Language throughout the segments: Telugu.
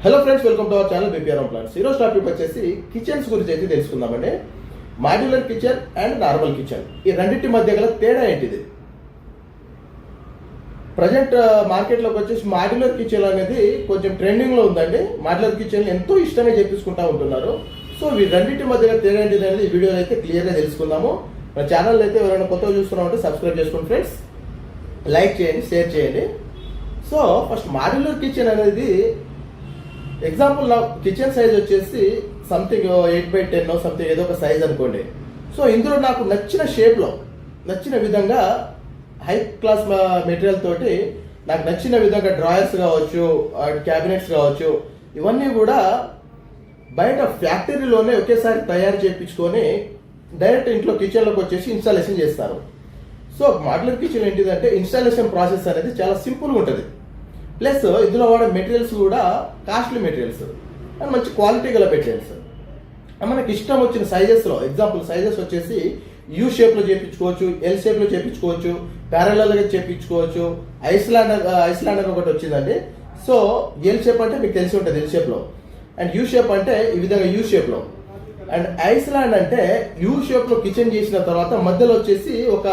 Hello friends, welcome to our channel BPR plans. ఈరోజు టాపిక్ వచ్చేసి కిచెన్స్ గురించి అయితే తెలుసుకుందామండి. Modular kitchen and normal kitchen, ఈ రెండింటి మధ్య గల తేడా ఏంటిది? ప్రజెంట్ మార్కెట్లోకి వచ్చేసి మాడ్యులర్ కిచెన్ అనేది కొంచెం ట్రెండింగ్లో ఉందండి. మాడ్యులర్ కిచెన్ ఎంతో ఇష్టంగా చేపించుకుంటా ఉంటున్నారు. సో ఈ రెండింటి మధ్య గల తేడా ఏంటిది అనేది ఈ వీడియోలో అయితే క్లియర్గా తెలుసుకుందాము. మన ఛానల్ అయితే ఎవరైనా కొత్తగా చూస్తున్నామంటే సబ్స్క్రైబ్ చేసుకోండి ఫ్రెండ్స్, లైక్ చేయండి, షేర్ చేయండి. సో ఫస్ట్ మాడ్యులర్ కిచెన్ అనేది ఎగ్జాంపుల్ నా కిచెన్ సైజ్ వచ్చేసి సంథింగ్ 8x10 సంథింగ్ ఏదో ఒక సైజ్ అనుకోండి. సో ఇందులో నాకు నచ్చిన షేప్లో నచ్చిన విధంగా హై క్లాస్ మెటీరియల్ తోటి నాకు నచ్చిన విధంగా డ్రాయర్స్ కావచ్చు, క్యాబినెట్స్ కావచ్చు, ఇవన్నీ కూడా బయట ఫ్యాక్టరీలోనే ఒకేసారి తయారు చేయించుకొని డైరెక్ట్ ఇంట్లో కిచెన్లోకి వచ్చేసి ఇన్స్టాలేషన్ చేస్తారు. సో మాడ్యులర్ కిచెన్ ఏంటిదంటే ఇన్స్టాలేషన్ ప్రాసెస్ అనేది చాలా సింపుల్గా ఉంటుంది. ప్లస్ ఇందులో వాడే మెటీరియల్స్ కూడా కాస్ట్లీ మెటీరియల్స్ అండ్ మంచి క్వాలిటీ గల మెటీరియల్స్. మనకి ఇష్టం వచ్చిన సైజెస్లో, ఎగ్జాంపుల్ సైజెస్ వచ్చేసి యూ షేప్లో చేయించుకోవచ్చు, ఎల్ షేప్లో చేయించుకోవచ్చు, ప్యారలల్గా చేయించుకోవచ్చు. ఐస్లాండ్ ఒకటి వచ్చిందండి. సో ఎల్ షేప్ అంటే మీకు తెలిసి ఉంటుంది, ఎల్ షేప్లో. అండ్ యూ షేప్ అంటే ఈ విధంగా యూ షేప్లో. అండ్ ఐస్లాండ్ అంటే యూ షేప్లో కిచెన్ చేసిన తర్వాత మధ్యలో వచ్చేసి ఒక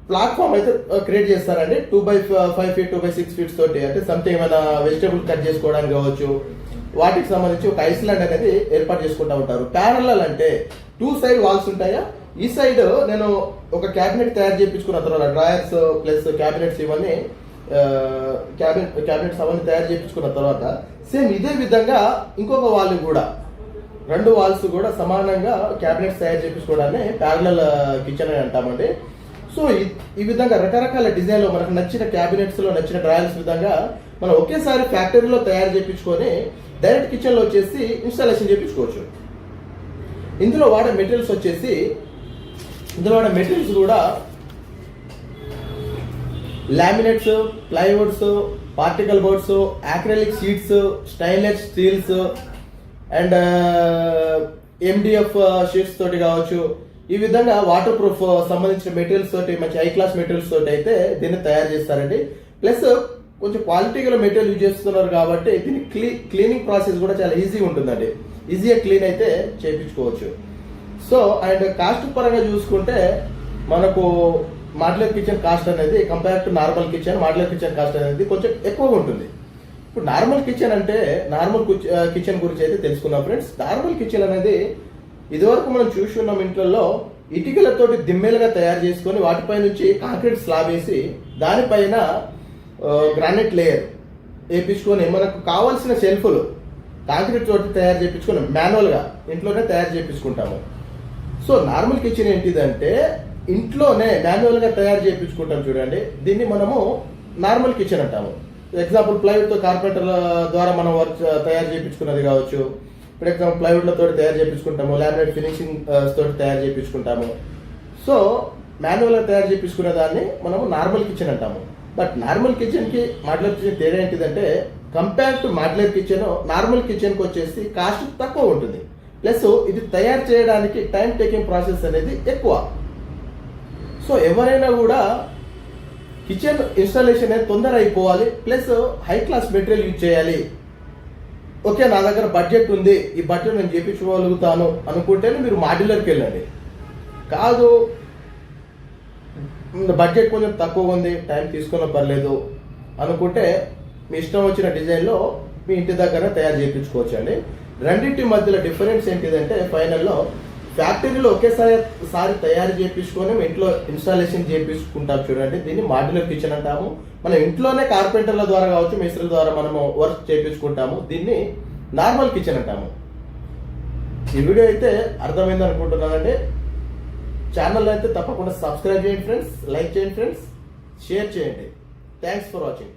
ప్లాట్ఫామ్ అయితే క్రియేట్ చేస్తారండి. 2x5 feet 2x6 feet తోటి, అంటే సంథింగ్ ఏమైనా వెజిటేబుల్ కట్ చేసుకోవడానికి కావచ్చు, వాటికి సంబంధించి ఒక ఐస్లాండ్ అనేది ఏర్పాటు చేసుకుంటూ ఉంటారు. ప్యారలల్ అంటే 2 side వాల్స్ ఉంటాయా, ఈ సైడ్ నేను ఒక క్యాబినెట్ తయారు చేయించుకున్న తర్వాత డ్రాయర్స్ ప్లస్ క్యాబినెట్స్ ఇవన్నీ క్యాబినెట్స్ అవన్నీ తయారు చేయించుకున్న తర్వాత సేమ్ ఇదే విధంగా ఇంకొక వాళ్ళు కూడా 2 వాల్స్ కూడా సమానంగా క్యాబినెట్స్ తయారు చేయించుకోవడాన్ని ప్యారలల్ కిచెన్ అని అంటామండి. సో ఈ విధంగా రకరకాల డిజైన్లో మనకు నచ్చిన క్యాబినెట్స్లో నచ్చిన డ్రాయర్స్ విధంగా మనం ఒకేసారి ఫ్యాక్టరీలో తయారు చేయించుకొని డైరెక్ట్ కిచెన్లో వచ్చేసి ఇన్స్టాలేషన్ చేయించుకోవచ్చు. ఇందులో వాడే మెటీరియల్స్ వచ్చేసి కూడా laminates, plywoods, particle boards, acrylic sheets, stainless steels and MDF sheets తోటి కావచ్చు. ఈ విధంగా వాటర్ ప్రూఫ్ సంబంధించిన మెటీరియల్స్ తోటి, మంచి హై క్లాస్ మెటీరియల్స్ తోటి అయితే దీన్ని తయారు చేస్తారండి. ప్లస్ కొంచెం క్వాలిటీ గల మెటీరియల్ యూజ్ చేస్తున్నారు కాబట్టి దీని క్లీనింగ్ ప్రాసెస్ కూడా చాలా ఈజీగా ఉంటుందండి. ఈజీగా క్లీన్ అయితే చేయించుకోవచ్చు. సో అండ్ కాస్ట్ పరంగా చూసుకుంటే మనకు మాడ్యులర్ కిచెన్ కాస్ట్ అనేది compare to normal kitchen, modular kitchen cost అనేది కొంచెం ఎక్కువగా ఉంటుంది. ఇప్పుడు నార్మల్ కిచెన్ అంటే నార్మల్ కిచెన్ గురించి అయితే తెలుసుకున్నాం ఫ్రెండ్స్. నార్మల్ కిచెన్ అనేది ఇదివరకు మనం చూసి ఉన్నాం, ఇంట్లో ఇటుకలతోటి దిమ్మెలుగా తయారు చేసుకొని వాటిపై నుంచి కాంక్రీట్ స్లాబ్ వేసి దానిపైన గ్రానైట్ లేయర్ వేయించుకొని మనకు కావాల్సిన షెల్ఫ్లు కాంక్రీట్ తోటి తయారు చేయించుకొని మాన్యువల్గా ఇంట్లోనే తయారు చేయించుకుంటాము. సో నార్మల్ కిచెన్ ఏంటిదంటే ఇంట్లోనే మాన్యువల్గా తయారు చేయించుకుంటాం చూడండి, దీన్ని మనము నార్మల్ కిచెన్ అంటాము. ఎగ్జాంపుల్ ప్లైవుడ్తో కార్పెంటర్ ద్వారా మనం వర్క్ తయారు చేయించుకున్నది కావచ్చు. ఫర్ ఎగ్జాంపుల్ ప్లైవుడ్లతో తయారు చేయించుకుంటాము, లామినేట్ ఫినిషింగ్ తోటి తయారు చేయించుకుంటాము. సో మాన్యువల్గా తయారు చేయించుకునే దాన్ని మనము నార్మల్ కిచెన్ అంటాము. బట్ నార్మల్ కిచెన్కి మాడ్యులర్ కిచెన్ తేడా ఏంటిదంటే compare to modular kitchen, normal కిచెన్కి వచ్చేసి కాస్ట్ తక్కువ ఉంటుంది. ప్లస్ ఇది తయారు చేయడానికి టైం టేకింగ్ ప్రాసెస్ అనేది ఎక్కువ. సో ఎవరైనా కూడా కిచెన్ ఇన్స్టాలేషన్ అనేది తొందర అయిపోవాలి, plus high class material use చేయాలి. ఓకే, నా దగ్గర బడ్జెట్ ఉంది, ఈ బడ్జెట్ నేను చేయించుకోగలుగుతాను అనుకుంటేనే మీరు మాడ్యులర్కి వెళ్ళండి. కాదు బడ్జెట్ కొంచెం తక్కువ ఉంది, టైం తీసుకున్న పర్లేదు అనుకుంటే మీ ఇష్టం వచ్చిన డిజైన్లో మీ ఇంటి దగ్గర తయారు చేయించుకోవచ్చు అండి. రెండింటి మధ్యలో డిఫరెన్స్ ఏంటిదంటే ఫైనల్లో ఫ్యాక్టరీలో ఒకేసారి తయారు చేయించుకొని ఇంట్లో ఇన్స్టాలేషన్ చేయించుకుంటాం చూడండి, దీన్ని మాడ్యులర్ కిచెన్ అంటాము. మనం ఇంట్లోనే కార్పెంటర్ల ద్వారా కావచ్చు, మేస్త్రుల ద్వారా మనము వర్క్ చేయించుకుంటాము, దీన్ని నార్మల్ కిచెన్ అంటాము. ఈ వీడియో అయితే అర్థమైంది అనుకుంటున్నానండి. ఛానల్ అయితే తప్పకుండా సబ్స్క్రైబ్ చేయండి ఫ్రెండ్స్, లైక్ చేయండి ఫ్రెండ్స్, షేర్ చేయండి. Thanks for watching.